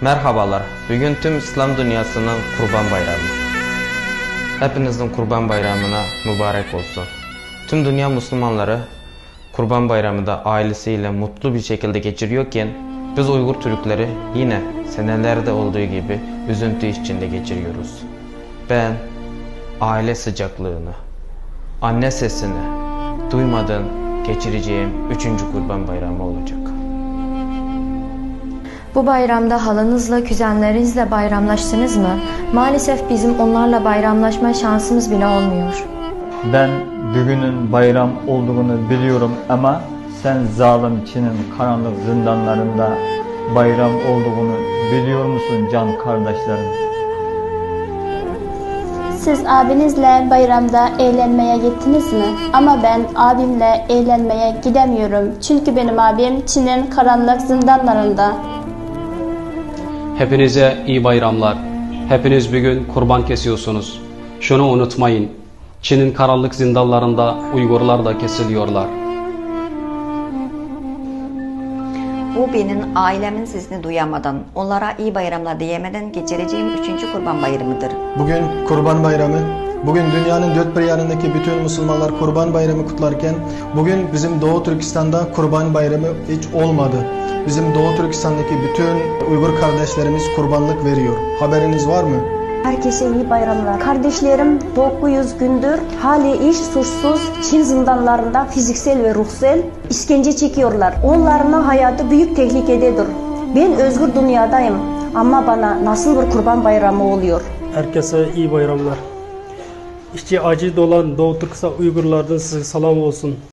Merhabalar, bugün tüm İslam dünyasının Kurban Bayramı. Hepinizin Kurban Bayramına mübarek olsun. Tüm dünya Müslümanları Kurban Bayramı'nda ailesiyle mutlu bir şekilde geçiriyorken, biz Uygur Türkleri yine senelerde olduğu gibi üzüntü içinde geçiriyoruz. Ben aile sıcaklığını, anne sesini duymadan geçireceğim 3. Kurban Bayramı olacak. Bu bayramda halanızla, kuzenlerinizle bayramlaştınız mı? Maalesef bizim onlarla bayramlaşma şansımız bile olmuyor. Ben bugünün bayram olduğunu biliyorum ama sen zalim Çin'in karanlık zindanlarında bayram olduğunu biliyor musun can kardeşlerim? Siz abinizle bayramda eğlenmeye gittiniz mi? Ama ben abimle eğlenmeye gidemiyorum. Çünkü benim abim Çin'in karanlık zindanlarında. Hepinize iyi bayramlar. Hepiniz bugün kurban kesiyorsunuz. Şunu unutmayın. Çin'in karanlık zindanlarında Uygurlar da kesiliyorlar. Bu benim ailemin sesini duyamadan, onlara iyi bayramlar diyemeden geçireceğim 3. Kurban Bayramı'dır. Bugün Kurban Bayramı. Bugün dünyanın dört bir yanındaki bütün Müslümanlar Kurban Bayramı kutlarken bugün bizim Doğu Türkistan'da Kurban Bayramı hiç olmadı. Bizim Doğu Türkistan'daki bütün Uygur kardeşlerimiz kurbanlık veriyor. Haberiniz var mı? Herkese iyi bayramlar. Kardeşlerim 900 gündür hali iş suçsuz Çin zindanlarında fiziksel ve ruhsal işkence çekiyorlar. Onların hayatı büyük tehlikededir. Ben özgür dünyadayım ama bana nasıl bir kurban bayramı oluyor? Herkese iyi bayramlar. İçi acı dolan Doğu Türkistan Uygurlardan size selam olsun.